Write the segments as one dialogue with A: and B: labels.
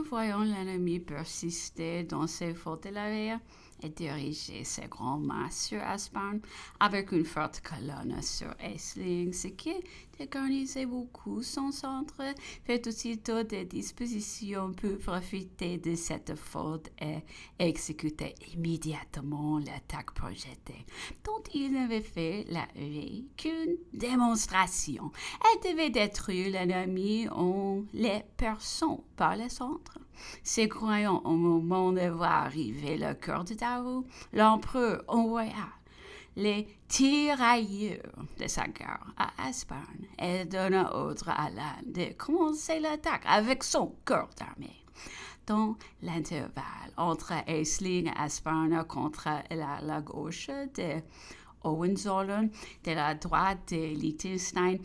A: Voyons l'ennemi persister dans ses fautes de la veille et diriger ses grands masses sur Aspern avec une forte colonne sur Essling, ce qui dégarnissait beaucoup son centre, fait aussitôt des dispositions pour profiter de cette faute et exécuter immédiatement l'attaque projetée, dont il n'avait fait la veille qu'une démonstration. Elle devait détruire l'ennemi en les perçant par le centre. Se croyant au moment de voir arriver le cœur de Daru, l'empereur envoya les tirailleurs de sa gare à Aspern et donna ordre à Lan de commencer l'attaque avec son corps d'armée. Dans l'intervalle entre Essling et Aspern contre la gauche de Hohenzollern, de la droite de Liechtenstein,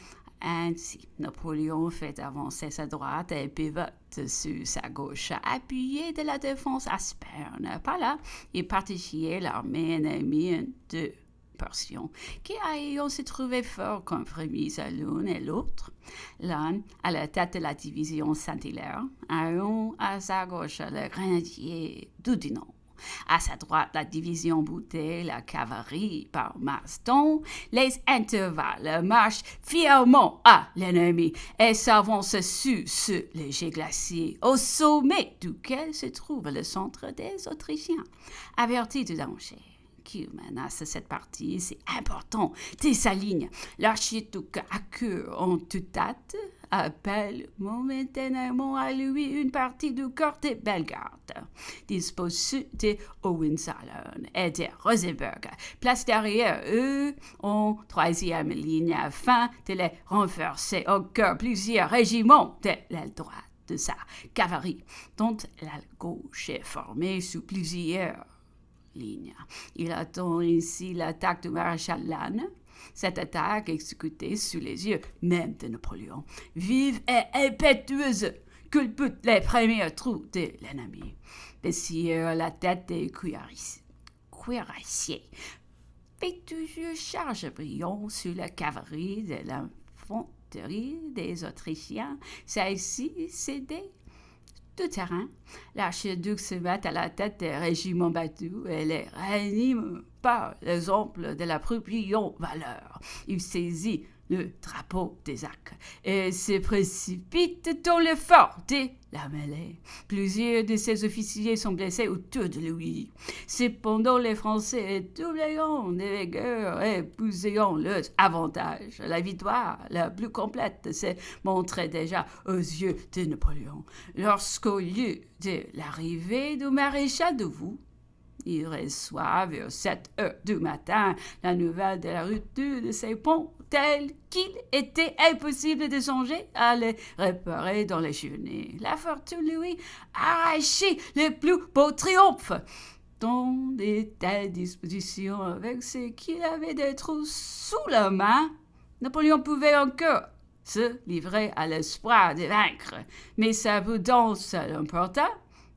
A: ainsi, Napoléon fait avancer sa droite et pivote sur sa gauche, appuyé de la défense Aspern. Par là, il partitionne l'armée ennemie en deux portions, qui ayant se trouvé fort compromises à l'une et l'autre. L'un à la tête de la division Saint-Hilaire, ayant à sa gauche le grenadier Dudinot. À sa droite, la division Boutet, la cavalerie par Marston, les intervalles marchent fièrement à l'ennemi et s'avancent sur le léger glacier, au sommet duquel se trouve le centre des Autrichiens. Avertis du danger qui menace cette partie, c'est important de sa ligne. L'archiduc accueille en toute date, appelle momentanément à lui une partie du corps de Bellegarde, disposée de Hohenzollern et de Rosenberg, place derrière eux en troisième ligne afin de les renforcer encore plusieurs régiments de l'aile droite de sa cavalerie, dont l'aile gauche est formée sous plusieurs lignes. Il attend ici l'attaque du maréchal Lannes. Cette attaque, exécutée sous les yeux même de Napoléon, vive et impétueuse, culbute les premiers trous de l'ennemi. Dessire la tête des cuirassiers, fait toujours charge brillante sur la cavalerie de l'infanterie des Autrichiens. Celle-ci cédait tout terrain. L'archiduc se met à la tête des régiments battus et les ranime par l'exemple de la plus brillante valeur. Il saisit le drapeau des arcs et se précipite dans le fort de la mêlée. Plusieurs de ses officiers sont blessés autour de lui. Cependant, les Français, doublant de vigueur et pousséant leurs avantages, la victoire la plus complète se montrait déjà aux yeux de Napoléon. Lorsqu'au lieu de l'arrivée du maréchal de Vaux, il reçoit vers 7 heures du matin la nouvelle de la rupture de ses ponts, tel qu'il était impossible de songer à les réparer dans les journées. La fortune lui arrachait le plus beau triomphe. Dans de telles dispositions, avec ce qu'il avait d'être sous la main, Napoléon pouvait encore se livrer à l'espoir de vaincre, mais sa prudence l'emporta.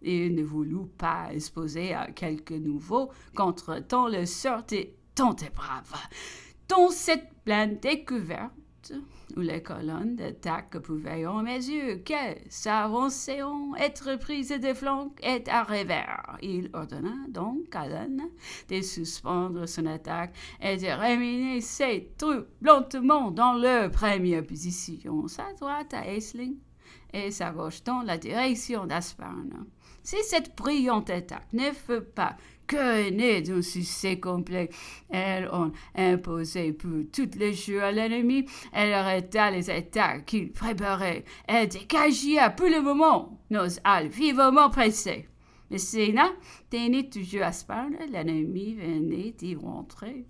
A: Il ne voulut pas exposer à quelque nouveau contre-temps le sort de tant épreuves. Dans cette plaine découverte, où les colonnes d'attaque pouvaient en mesure qu'elles s'avançaient être prises de flanc et à revers, il ordonna donc à Lannes de suspendre son attaque et de ramener ses troupes lentement dans leur première position, sa droite à Essling et sa gauche dans la direction d'Aspern. Si cette brillante attaque ne fut pas couronnée d'un succès complet, elle en imposait pour toutes les jours à l'ennemi, elle arrêta les attaques qu'il préparait et dégagea pour le moment nos halles vivement pressées. Le Sénat tenait toujours Aspern, l'ennemi venait d'y rentrer.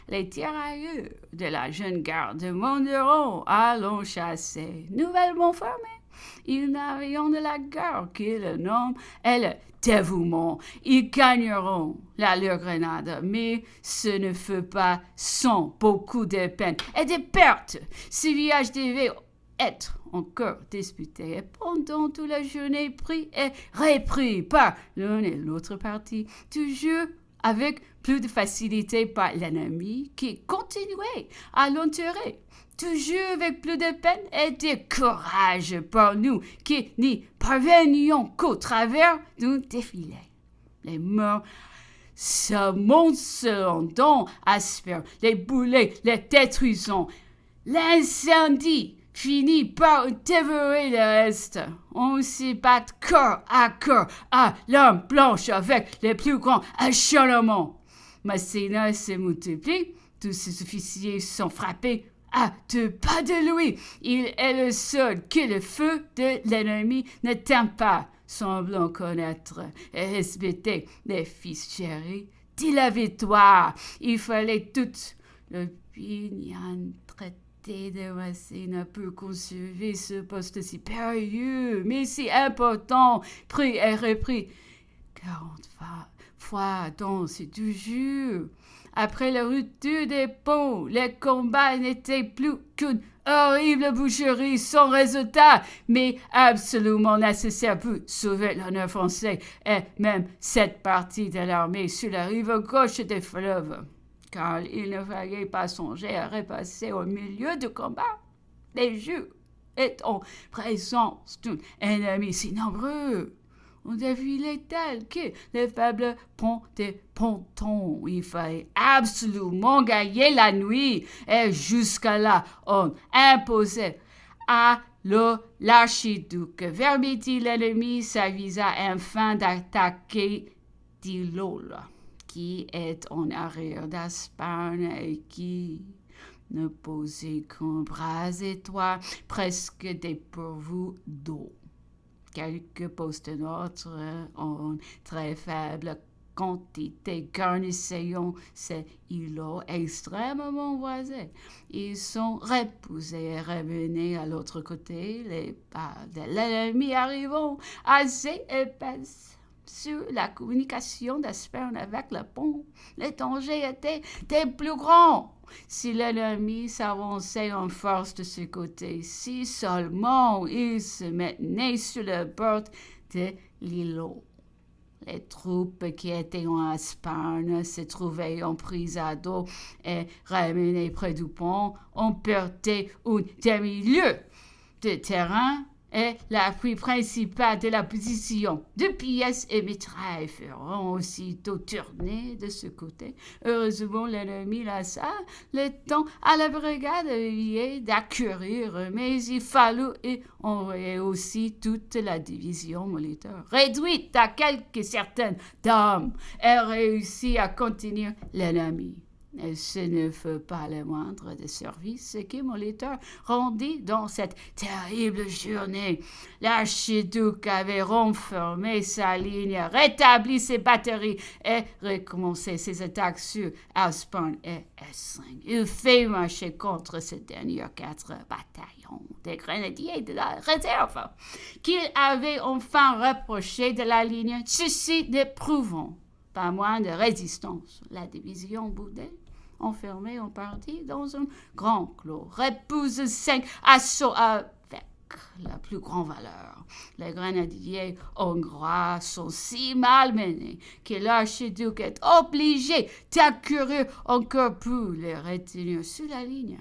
A: Les tirailleurs de la jeune garde de Monderon allons chasser, nouvellement formés. Ils n'avaient de la guerre que le nom et le dévouement. Ils gagneront leur grenade, mais ce ne fut pas sans beaucoup de peine et de pertes. Ce village devait être encore disputé et pendant toute la journée pris et repris par l'une et l'autre partie, toujours avec plus de facilité par l'ennemi qui continuait à l'enterrer. toujours avec plus de peine et de courage pour nous qui n'y parvenions qu'au travers d'un défilé. Les murs s'amoncellant aspirent, les boulets les détruisant. L'incendie finit par dévorer le reste. On s'y bat corps à corps à l'arme blanche avec les plus grands acharnements. Masséna se multiplie, tous ses officiers sont frappés à 2 pas de lui. Il est le seul que le feu de l'ennemi n'éteint pas, semblant connaître et respecter les fils chéris de la victoire. Il fallait tout l'opinion traité de Masséna pour conserver ce poste si périlleux, mais si important, pris et repris 40 fois dans ces 2 jours. Après la rupture des ponts, les combats n'étaient plus qu'une horrible boucherie sans résultat, mais absolument nécessaire pour sauver l'honneur français et même cette partie de l'armée sur la rive gauche des fleuves. Car il ne fallait pas songer à repasser au milieu du combat. Les Juifs étaient en présence d'un ennemi si nombreux. On défilait tel que les faibles ponts des pontons. Il fallait absolument gagner la nuit. Et jusqu'à là, on imposait à l'archiduc. Vers midi, l'ennemi s'avisa enfin d'attaquer Dillol, qui est en arrière d'Asparne et qui ne posait qu'un bras étroit, presque dépourvu d'eau. Quelques postes nôtres en très faible quantité garnissaient ces îlots extrêmement voisins. Ils sont repoussés et revenus à l'autre côté, les pas de l'ennemi arrivant assez épaisses. Sur la communication d'Asperne avec le pont, les dangers étaient des plus grands. Si l'ennemi s'avançait en force de ce côté, si seulement il se maintenait sur le bord de l'îlot. Les troupes qui étaient en Asparne se trouvaient en prise à dos et ramenées près du pont. On perdait un demi-lieue de terrain et l'appui principal de la position. 2 pièces et mitrailles feront aussitôt tourner de ce côté. Heureusement, l'ennemi laissa le temps à la brigade d'accourir, mais il fallut envoyer aussi toute la division militaire, réduite à quelques certaines dames, et réussit à contenir l'ennemi. Et ce ne fut pas le moindre des services que Molitor rendit dans cette terrible journée. L'archiduc avait renfermé sa ligne, rétabli ses batteries et recommencé ses attaques sur Aspern et Essling. Il fait marcher contre ces derniers 4 bataillons des grenadiers de la réserve qu'il avait enfin rapprochés de la ligne, ceci ne prouvant pas moins de résistance. La division boudait, enfermée en partie dans un grand clos, repousse 5 assauts avec la plus grande valeur. Les grenadiers hongrois sont si malmenés que l'archiduc est obligé d'accourir encore pour les retenir sur la ligne.